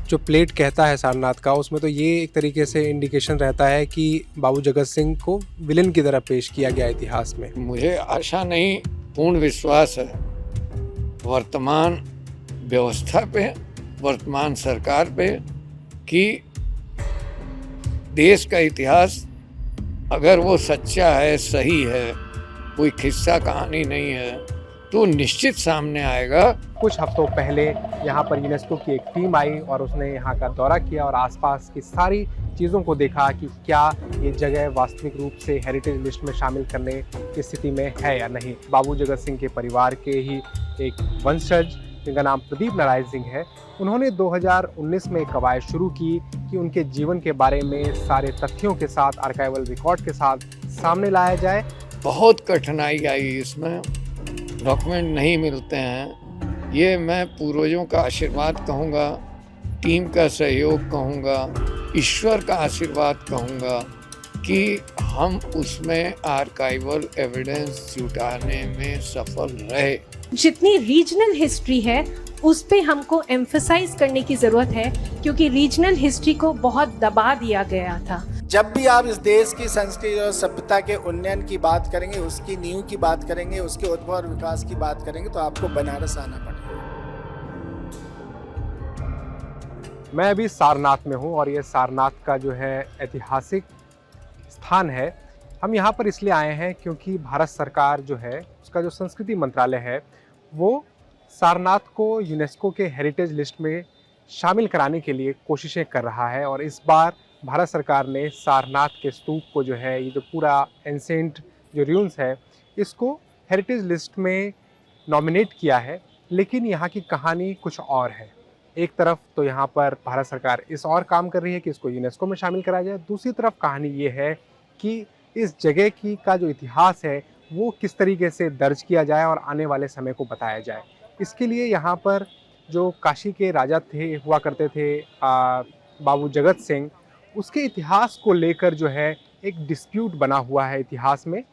जो प्लेट कहता है सारनाथ का, उसमें तो ये एक तरीके से इंडिकेशन रहता है कि बाबू जगत सिंह को विलेन की तरह पेश किया गया इतिहास में। मुझे आशा नहीं, पूर्ण विश्वास है वर्तमान व्यवस्था पे, वर्तमान सरकार पे, कि देश का इतिहास अगर वो सच्चा है, सही है, कोई किस्सा कहानी नहीं है, तो निश्चित सामने आएगा। कुछ हफ्तों पहले यहाँ पर यूनेस्को की एक टीम आई और उसने यहाँ का दौरा किया और आसपास की सारी चीज़ों को देखा कि क्या ये जगह वास्तविक रूप से हेरिटेज लिस्ट में शामिल करने की स्थिति में है या नहीं। बाबू जगत सिंह के परिवार के ही एक वंशज जिनका नाम प्रदीप नारायण सिंह है, उन्होंने 2019 में कवायद शुरू की कि उनके जीवन के बारे में सारे तथ्यों के साथ, आर्काइवल रिकॉर्ड के साथ सामने लाया जाए। बहुत कठिनाई आई इसमें, डॉक्यूमेंट नहीं मिलते हैं। ये मैं पूर्वजों का आशीर्वाद कहूँगा, टीम का सहयोग कहूँगा, ईश्वर का आशीर्वाद कहूँगा कि हम उसमें आर्काइवल एविडेंस जुटाने में सफल रहे। जितनी रीजनल हिस्ट्री है उस पे हमको एम्फसाइज करने की जरूरत है, क्योंकि रीजनल हिस्ट्री को बहुत दबा दिया गया था। जब भी आप इस देश की संस्कृति और सभ्यता के उन्नयन की बात करेंगे, उसकी नींव की बात करेंगे, उसके उद्भव और विकास की बात करेंगे, तो आपको बनारस आना पड़ेगा। मैं अभी सारनाथ में हूँ और ये सारनाथ का जो है ऐतिहासिक स्थान है। हम यहाँ पर इसलिए आए हैं क्योंकि भारत सरकार जो है, उसका जो संस्कृति मंत्रालय है, वो सारनाथ को यूनेस्को के हेरिटेज लिस्ट में शामिल कराने के लिए कोशिशें कर रहा है। और इस बार भारत सरकार ने सारनाथ के स्तूप को जो है, ये जो पूरा एंसेंट जो रूइंस है, इसको हेरिटेज लिस्ट में नॉमिनेट किया है। लेकिन यहाँ की कहानी कुछ और है। एक तरफ तो यहाँ पर भारत सरकार इस और काम कर रही है कि इसको यूनेस्को में शामिल कराया जाए, दूसरी तरफ कहानी ये है कि इस जगह की का जो इतिहास है वो किस तरीके से दर्ज किया जाए और आने वाले समय को बताया जाए। इसके लिए यहाँ पर जो काशी के राजा थे, हुआ करते थे बाबू जगत सिंह, उसके इतिहास को लेकर जो है एक डिस्प्यूट बना हुआ है इतिहास में।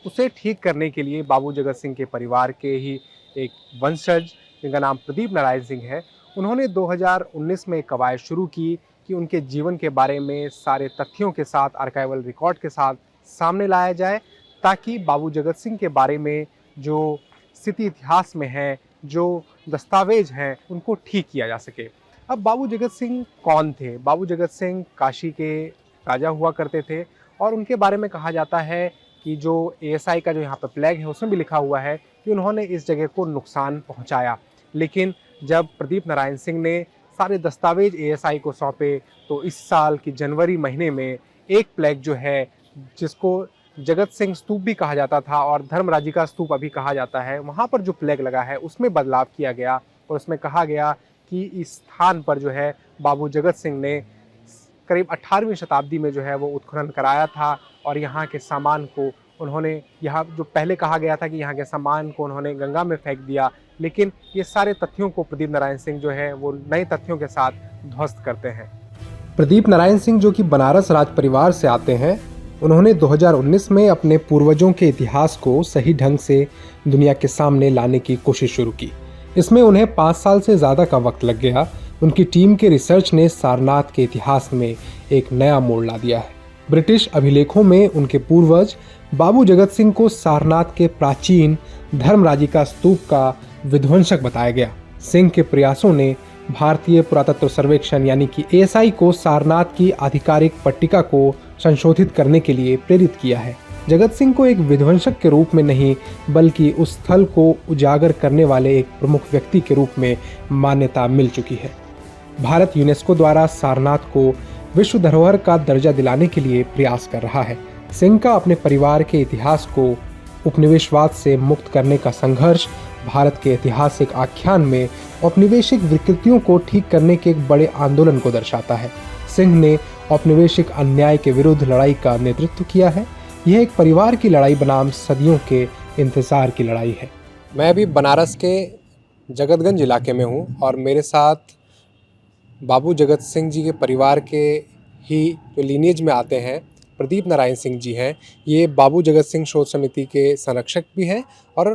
उसे ठीक करने के लिए बाबू जगत सिंह के परिवार के ही एक वंशज जिनका नाम प्रदीप नारायण सिंह है, उन्होंने 2019 में कवायद शुरू की कि उनके जीवन के बारे में सारे तथ्यों के साथ, आर्काइवल रिकॉर्ड के साथ सामने लाया जाए, ताकि बाबू जगत सिंह के बारे में जो स्थिति इतिहास में है, जो दस्तावेज हैं, उनको ठीक किया जा सके। अब बाबू जगत सिंह कौन थे? बाबू जगत सिंह काशी के राजा हुआ करते थे और उनके बारे में कहा जाता है कि जो एएसआई का जो यहाँ पर फ्लैग है उसमें भी लिखा हुआ है कि उन्होंने इस जगह को नुकसान पहुँचाया। लेकिन जब प्रदीप नारायण सिंह ने सारे दस्तावेज एएसआई को सौंपे तो इस साल की जनवरी महीने में एक प्लेग जो है, जिसको जगत सिंह स्तूप भी कहा जाता था और धर्मराजी का स्तूप अभी कहा जाता है, वहाँ पर जो प्लेग लगा है उसमें बदलाव किया गया और उसमें कहा गया कि इस स्थान पर जो है बाबू जगत सिंह ने करीब 18वीं शताब्दी में जो है वो उत्खनन कराया था और यहाँ के सामान को उन्होंने, यहाँ जो पहले कहा गया था कि यहाँ के सामान को उन्होंने गंगा में फेंक दिया, लेकिन ये सारे तथ्यों को प्रदीप नारायण सिंह जो है वो नए तथ्यों के साथ ध्वस्त करते हैं। प्रदीप नारायण सिंह जो कि बनारस राज परिवार से आते हैं, उन्होंने 2019 में अपने पूर्वजों के इतिहास को सही ढंग से दुनिया के सामने लाने की कोशिश शुरू की। इसमें उन्हें 5 साल से ज़्यादा का वक्त लग गया। उनकी टीम के रिसर्च ने सारनाथ के इतिहास में एक नया मोड़ ला दिया है। ब्रिटिश अभिलेखों में उनके पूर्वज बाबू जगत सिंह को सारनाथ के प्राचीन धर्मराजी का स्तूप का विध्वंसक बताया गया। सिंह के प्रयासों ने भारतीय पुरातत्व सर्वेक्षण यानी कि एएसआई को सारनाथ की आधिकारिक पट्टिका को संशोधित करने के लिए प्रेरित किया है। जगत सिंह को एक विध्वंसक के रूप में नहीं, बल्कि उस स्थल को उजागर करने वाले एक प्रमुख व्यक्ति के रूप में मान्यता मिल चुकी है। भारत यूनेस्को द्वारा सारनाथ को विश्व धरोहर का दर्जा दिलाने के लिए प्रयास कर रहा है। सिंह का अपने परिवार के इतिहास को उपनिवेशवाद से मुक्त करने का संघर्ष भारत के ऐतिहासिक आख्यान में औपनिवेशिक विकृतियों को ठीक करने के एक बड़े आंदोलन को दर्शाता है। सिंह ने औपनिवेशिक अन्याय के विरुद्ध लड़ाई का नेतृत्व किया है। यह एक परिवार की लड़ाई बनाम सदियों के इंतजार की लड़ाई है। मैं अभी बनारस के जगतगंज इलाके में हूँ और मेरे साथ बाबू जगत सिंह जी के परिवार के ही जो लीनिएज में आते हैं प्रदीप नारायण सिंह जी हैं। ये बाबू जगत सिंह शोध समिति के संरक्षक भी हैं और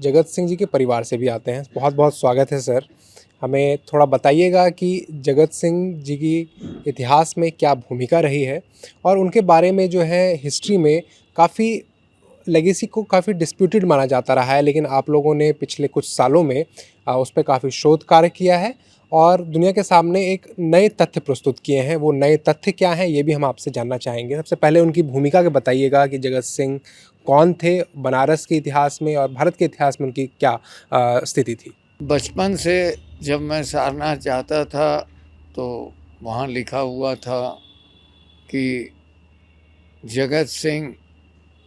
जगत सिंह जी के परिवार से भी आते हैं। बहुत बहुत स्वागत है सर। हमें थोड़ा बताइएगा कि जगत सिंह जी की इतिहास में क्या भूमिका रही है और उनके बारे में जो है हिस्ट्री में काफ़ी लेगेसी को काफ़ी डिस्प्यूटेड माना जाता रहा है, लेकिन आप लोगों ने पिछले कुछ सालों में उस पे काफ़ी शोध कार्य किया है और दुनिया के सामने एक नए तथ्य प्रस्तुत किए हैं। वो नए तथ्य क्या हैं ये भी हम आपसे जानना चाहेंगे। सबसे पहले उनकी भूमिका के बताइएगा कि जगत सिंह कौन थे बनारस के इतिहास में और भारत के इतिहास में उनकी क्या स्थिति थी। बचपन से जब मैं सारनाथ जाता था तो वहाँ लिखा हुआ था कि जगत सिंह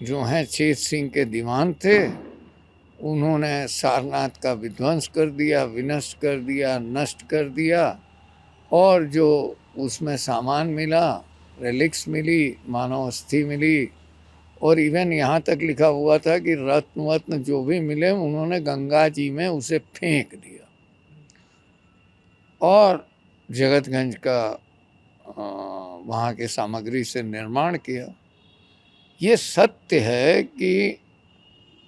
जो हैं चेत सिंह के दीवान थे, उन्होंने सारनाथ का विध्वंस कर दिया, विनष्ट कर दिया, नष्ट कर दिया और जो उसमें सामान मिला, रेलिक्स मिली, मानव अस्थि मिली और इवन यहाँ तक लिखा हुआ था कि रत्न वत्न जो भी मिले उन्होंने गंगा जी में उसे फेंक दिया और जगतगंज का वहाँ के सामग्री से निर्माण किया। ये सत्य है कि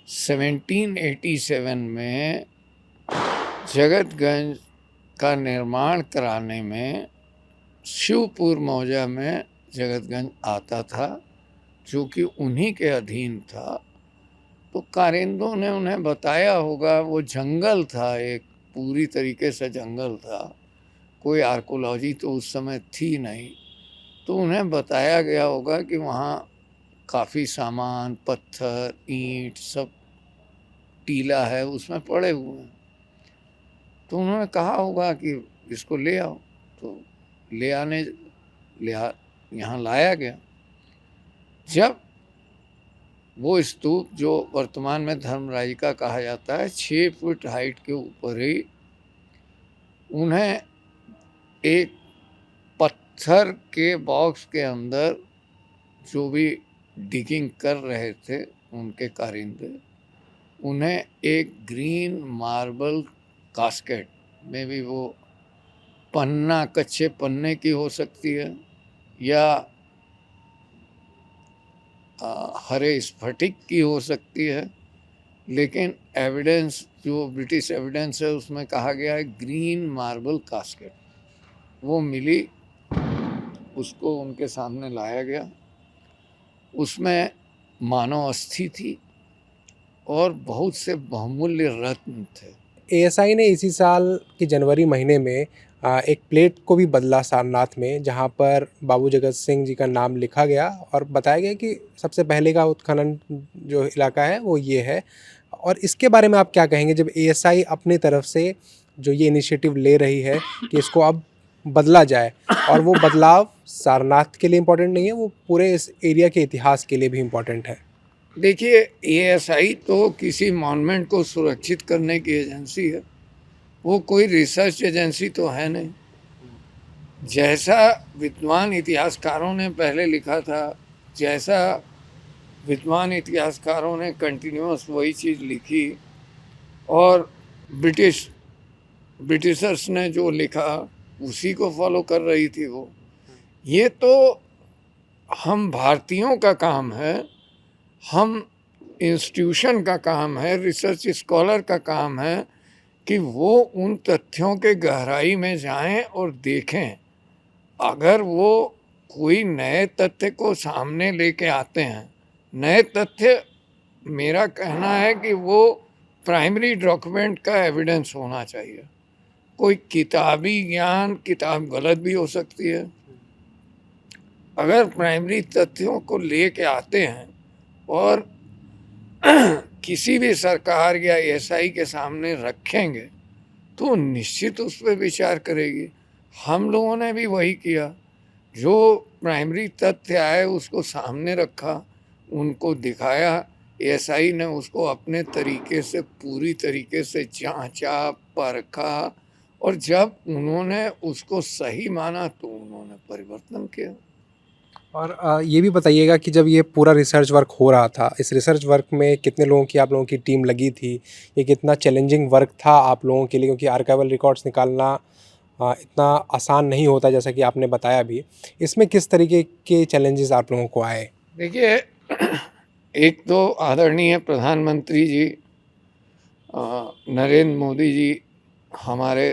1787 में जगतगंज का निर्माण कराने में शिवपुर मौजा में जगतगंज आता था जो कि उन्हीं के अधीन था। तो कारिंदों ने उन्हें बताया होगा, वो जंगल था, एक पूरी तरीके से जंगल था, कोई आर्कोलॉजी तो उस समय थी नहीं, तो उन्हें बताया गया होगा कि वहाँ काफ़ी सामान, पत्थर, ईंट सब टीला है उसमें पड़े हुए हैं। तो उन्होंने कहा होगा कि इसको ले आओ, तो यहाँ लाया गया। जब वो स्तूप जो वर्तमान में धर्मराजिका कहा जाता है 6 फुट हाइट के ऊपर ही, उन्हें एक पत्थर के बॉक्स के अंदर जो भी डिगिंग कर रहे थे उनके कारिंदे, उन्हें एक ग्रीन मार्बल कास्केट में भी वो पन्ना, कच्चे पन्ने की हो सकती है या हरे स्फटिक की हो सकती है, लेकिन एविडेंस जो ब्रिटिश एविडेंस है उसमें कहा गया है ग्रीन मार्बल कास्केट। वो मिली, उसको उनके सामने लाया गया, उसमें मानव अस्थि थी और बहुत से बहुमूल्य रत्न थे। एएसआई ने इसी साल के जनवरी महीने में एक प्लेट को भी बदला सारनाथ में, जहां पर बाबू जगत सिंह जी का नाम लिखा गया और बताया गया कि सबसे पहले का उत्खनन जो इलाका है वो ये है। और इसके बारे में आप क्या कहेंगे जब एएसआई अपनी तरफ से जो ये इनिशिएटिव ले रही है कि इसको अब बदला जाए, और वो बदलाव सारनाथ के लिए इम्पोर्टेंट नहीं है, वो पूरे इस एरिया के इतिहास के लिए भी इम्पोर्टेंट है। देखिए, एएसआई तो किसी मॉन्यूमेंट को सुरक्षित करने की एजेंसी है, वो कोई रिसर्च एजेंसी तो है नहीं। जैसा विद्वान इतिहासकारों ने पहले लिखा था, जैसा विद्वान इतिहासकारों ने कंटिन्यूअस वही चीज़ लिखी और ब्रिटिशर्स ने जो लिखा उसी को फॉलो कर रही थी वो। ये तो हम भारतीयों का काम है, हम इंस्टीट्यूशन का काम है, रिसर्च स्कॉलर का काम है कि वो उन तथ्यों के गहराई में जाएं और देखें। अगर वो कोई नए तथ्य को सामने लेके आते हैं, नए तथ्य, मेरा कहना है कि वो प्राइमरी डॉक्यूमेंट का एविडेंस होना चाहिए। कोई किताबी ज्ञान, किताब गलत भी हो सकती है। अगर प्राइमरी तथ्यों को लेके आते हैं और किसी भी सरकार या एएसआई के सामने रखेंगे तो निश्चित उस पर विचार करेगी। हम लोगों ने भी वही किया, जो प्राइमरी तथ्य आए उसको सामने रखा, उनको दिखाया, एएसआई ने उसको अपने तरीके से, पूरी तरीके से जांचा, परखा और जब उन्होंने उसको सही माना तो उन्होंने परिवर्तन किया। और ये भी बताइएगा कि जब ये पूरा रिसर्च वर्क हो रहा था, इस रिसर्च वर्क में कितने लोगों की आप लोगों की टीम लगी थी, ये कितना चैलेंजिंग वर्क था आप लोगों के लिए, क्योंकि आर्काइवल रिकॉर्ड्स निकालना इतना आसान नहीं होता जैसा कि आपने बताया भी। इसमें किस तरीके के चैलेंजेस आप लोगों को आए? देखिए, एक तो आदरणीय प्रधानमंत्री जी नरेंद्र मोदी जी हमारे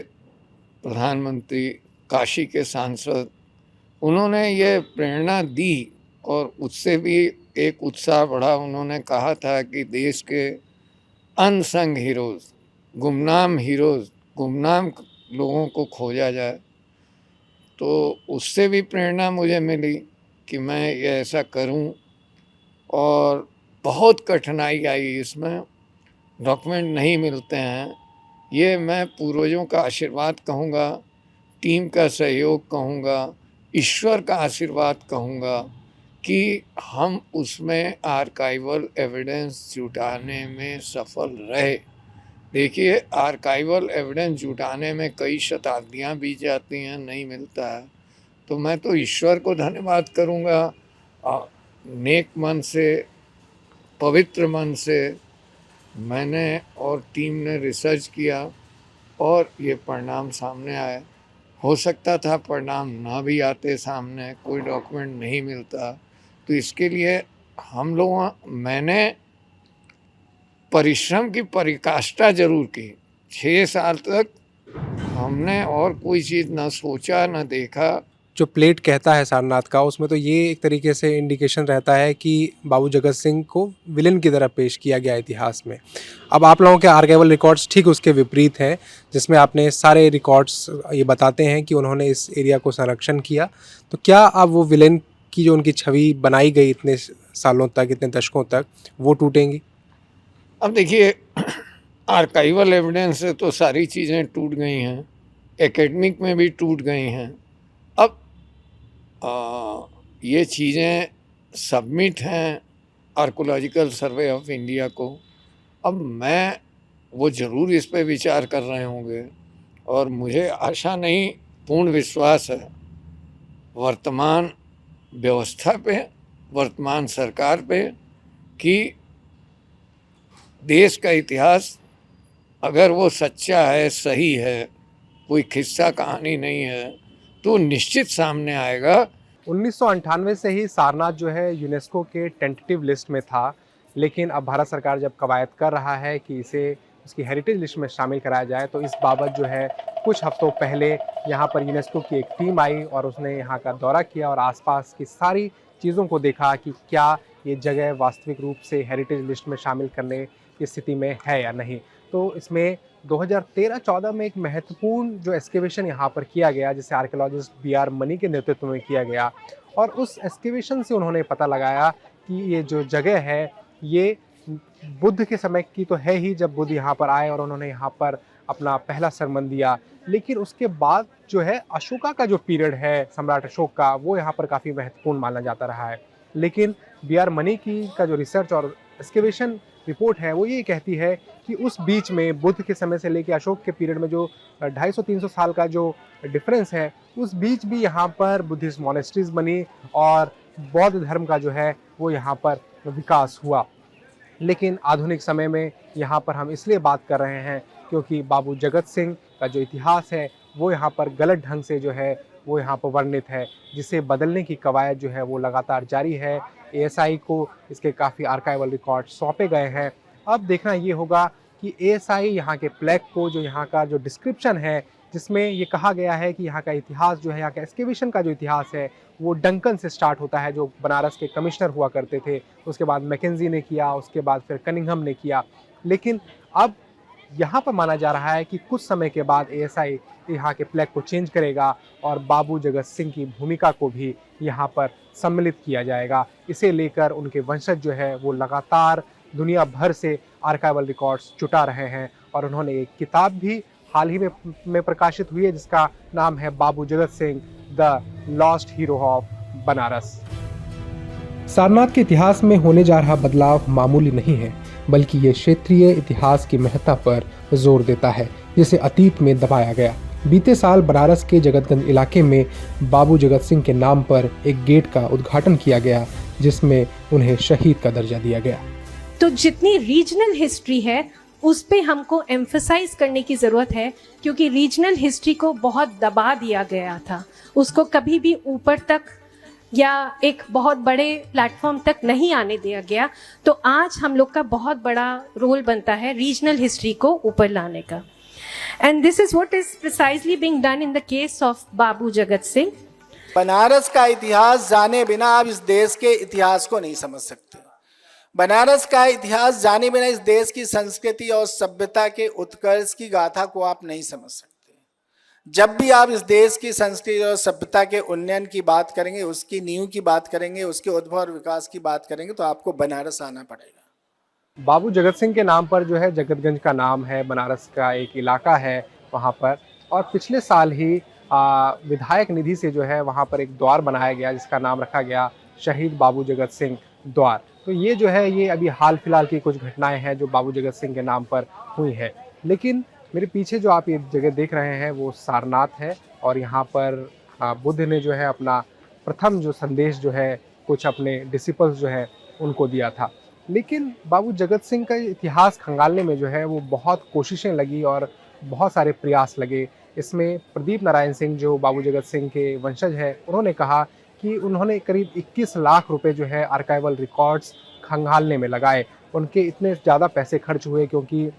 प्रधानमंत्री, काशी के सांसद, उन्होंने ये प्रेरणा दी और उससे भी एक उत्साह बढ़ा। उन्होंने कहा था कि देश के अनसंग हीरोज़, गुमनाम हीरोज़, गुमनाम लोगों को खोजा जाए। तो उससे भी प्रेरणा मुझे मिली कि मैं ये ऐसा करूं। और बहुत कठिनाई आई इसमें, डॉक्यूमेंट नहीं मिलते हैं। ये मैं पूर्वजों का आशीर्वाद कहूँगा, टीम का सहयोग कहूँगा, ईश्वर का आशीर्वाद कहूँगा कि हम उसमें आर्काइवल एविडेंस जुटाने में सफल रहे। देखिए, आर्काइवल एविडेंस जुटाने में कई शताब्दियाँ बीत जाती हैं, नहीं मिलता है। तो मैं तो ईश्वर को धन्यवाद करूँगा, नेक मन से, पवित्र मन से मैंने और टीम ने रिसर्च किया और ये परिणाम सामने आए। हो सकता था परिणाम ना भी आते सामने, कोई डॉक्यूमेंट नहीं मिलता। तो इसके लिए मैंने परिश्रम की पराकाष्ठा जरूर की। 6 साल तक हमने और कोई चीज़ ना सोचा ना देखा। जो प्लेट कहता है सारनाथ का, उसमें तो ये एक तरीके से इंडिकेशन रहता है कि बाबू जगत सिंह को विलेन की तरह पेश किया गया इतिहास में। अब आप लोगों के आर्काइवल रिकॉर्ड्स ठीक उसके विपरीत हैं, जिसमें आपने सारे रिकॉर्ड्स ये बताते हैं कि उन्होंने इस एरिया को संरक्षण किया। तो क्या अब वो विलेन की जो उनकी छवि बनाई गई इतने सालों तक, इतने दशकों तक, वो टूटेंगी? अब देखिए, आर्काइवल एविडेंस से तो सारी चीज़ें टूट गई हैं, एकेडमिक में भी टूट गई हैं। अब ये चीज़ें सबमिट हैं आर्कोलॉजिकल सर्वे ऑफ इंडिया को। अब मैं वो ज़रूर इस पे विचार कर रहे होंगे और मुझे आशा नहीं, पूर्ण विश्वास है वर्तमान व्यवस्था पे, वर्तमान सरकार पे, कि देश का इतिहास अगर वो सच्चा है, सही है, कोई किस्सा कहानी नहीं है, तो निश्चित सामने आएगा। 1998 से ही सारनाथ जो है यूनेस्को के टेंटेटिव लिस्ट में था, लेकिन अब भारत सरकार जब कवायद कर रहा है कि इसे उसकी हेरिटेज लिस्ट में शामिल कराया जाए, तो इस बाबत जो है कुछ हफ्तों पहले यहाँ पर यूनेस्को की एक टीम आई और उसने यहाँ का दौरा किया और आसपास की सारी चीज़ों को देखा कि क्या ये जगह वास्तविक रूप से हेरिटेज लिस्ट में शामिल करने की स्थिति में है या नहीं। तो इसमें 2013-14 में एक महत्वपूर्ण जो एक्सकेवेशन यहाँ पर किया गया, जिसे आर्कियोलॉजिस्ट B.R. मनी के नेतृत्व में किया गया, और उस एक्सकेवेशन से उन्होंने पता लगाया कि ये जो जगह है ये बुद्ध के समय की तो है ही, जब बुद्ध यहाँ पर आए और उन्होंने यहाँ पर अपना पहला सरमन दिया, लेकिन उसके बाद जो है अशोका का जो पीरियड है, सम्राट अशोक का, वो यहाँ पर काफ़ी महत्वपूर्ण माना जाता रहा है। लेकिन B.R. मनी की का जो रिसर्च और एक्सकेवेशन रिपोर्ट है वो ये कहती है कि उस बीच में बुद्ध के समय से लेकर अशोक के पीरियड में जो 250-300 साल का जो डिफरेंस है, उस बीच भी यहाँ पर बुद्धिस्ट मॉनेस्ट्रीज बनी और बौद्ध धर्म का जो है वो यहाँ पर विकास हुआ। लेकिन आधुनिक समय में यहाँ पर हम इसलिए बात कर रहे हैं क्योंकि बाबू जगत सिंह का जो इतिहास है वो यहाँ पर गलत ढंग से जो है वो यहाँ पर वर्णित है, जिसे बदलने की कवायद जो है वो लगातार जारी है। ASI को इसके काफ़ी आर्काइवल रिकॉर्ड सौंपे गए हैं। अब देखना ये होगा कि ASI यहाँ के प्लेक को, जो यहाँ का जो डिस्क्रिप्शन है, जिसमें ये कहा गया है कि यहाँ का इतिहास जो है, यहाँ का एक्सकेवेशन का जो इतिहास है वो डंकन से स्टार्ट होता है, जो बनारस के कमिश्नर हुआ करते थे। उसके बाद मैकेंजी ने किया, उसके बाद फिर कनिंघम ने किया। लेकिन अब यहाँ पर माना जा रहा है कि कुछ समय के बाद ASI यहाँ के प्लेक को चेंज करेगा और बाबू जगत सिंह की भूमिका को भी यहाँ पर सम्मिलित किया जाएगा। इसे लेकर उनके वंशज जो है वो लगातार दुनिया भर से आर्काइवल रिकॉर्ड्स जुटा रहे हैं और उन्होंने एक किताब भी हाल ही में प्रकाशित हुई है जिसका नाम है बाबू Jagat Singh the lost hero of Banaras. Sarnath के इतिहास में होने जा रहा बदलाव मामूली नहीं है, बल्कि ये क्षेत्रीय इतिहास की महत्ता पर जोर देता है जिसे अतीत में दबाया गया। बीते साल बनारस के जगतगंज इलाके में बाबू जगत सिंह के नाम पर एक गेट का उद्घाटन किया गया जिसमें उन्हें शहीद का दर्जा दिया गया। तो जितनी रीजनल हिस्ट्री है उस पे हमको एम्फसाइज करने की ज़रूरत है, क्योंकि रीजनल हिस्ट्री को बहुत दबा दिया गया था, उसको कभी भी ऊपर तक या एक बहुत बड़े प्लेटफॉर्म तक नहीं आने दिया गया। तो आज हम लोग का बहुत बड़ा रोल बनता है रीजनल हिस्ट्री को ऊपर लाने का। And this is what is precisely being done in the case of Babu Jagat Singh. Banaras का इतिहास जाने बिना आप इस देश के इतिहास को नहीं समझ सकते। बनारस का इतिहास जाने बिना इस देश की संस्कृति और सभ्यता के उत्कर्ष की गाथा को आप नहीं समझ सकते। जब भी आप इस देश की संस्कृति और सभ्यता के उन्नयन की बात करेंगे, उसकी नींव की बात करेंगे, उसके उद्भव और विकास की बात करेंगे, तो आपको बनारस आना पड़ेगा। बाबू जगत सिंह के नाम पर जो है जगतगंज का नाम है, बनारस का एक इलाका है वहाँ पर। और पिछले साल ही विधायक निधि से जो है वहाँ पर एक द्वार बनाया गया जिसका नाम रखा गया शहीद बाबू जगत सिंह द्वार। तो ये जो है ये अभी हाल फिलहाल की कुछ घटनाएं हैं जो बाबू जगत सिंह के नाम पर हुई है। लेकिन मेरे पीछे जो आप ये जगह देख रहे हैं वो सारनाथ है और यहाँ पर बुद्ध ने जो है अपना प्रथम जो संदेश जो है कुछ अपने डिसिपल्स जो है उनको दिया था। लेकिन बाबू जगत सिंह का इतिहास खंगालने में जो है वो बहुत कोशिशें लगी और बहुत सारे प्रयास लगे। इसमें प्रदीप नारायण सिंह जो बाबू जगत सिंह के वंशज है उन्होंने कहा कि उन्होंने करीब 21 लाख रुपए जो है आर्काइवल रिकॉर्ड्स खंगालने में लगाए। उनके इतने ज़्यादा पैसे खर्च हुए क्योंकि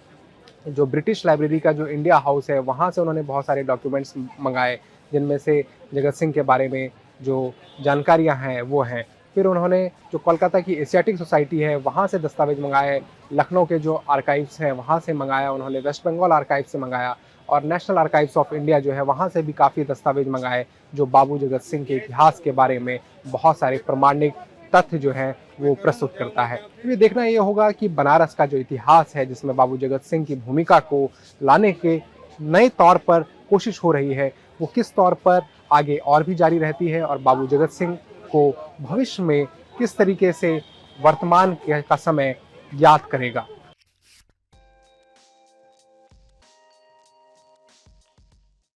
जो ब्रिटिश लाइब्रेरी का जो इंडिया हाउस है वहाँ से उन्होंने बहुत सारे डॉक्यूमेंट्स मंगाए जिनमें से जगत सिंह के बारे में जो जानकारियाँ हैं वो हैं। फिर उन्होंने जो कोलकाता की एशियाटिक सोसाइटी है वहाँ से दस्तावेज मंगाए, लखनऊ के जो आर्काइव्स हैं वहाँ से मंगाया, उन्होंने वेस्ट बंगाल आर्काइव से मंगाया और नेशनल आर्काइव्स ऑफ इंडिया जो है वहाँ से भी काफ़ी दस्तावेज मंगाए जो बाबू जगत सिंह के इतिहास के बारे में बहुत सारे प्रमाणिक तथ्य जो है वो प्रस्तुत करता है। ये देखना ये होगा कि बनारस का जो इतिहास है जिसमें बाबू जगत सिंह की भूमिका को लाने के नए तौर पर कोशिश हो रही है वो किस तौर पर आगे और भी जारी रहती है और बाबू जगत सिंह को भविष्य में किस तरीके से वर्तमान का समय याद करेगा।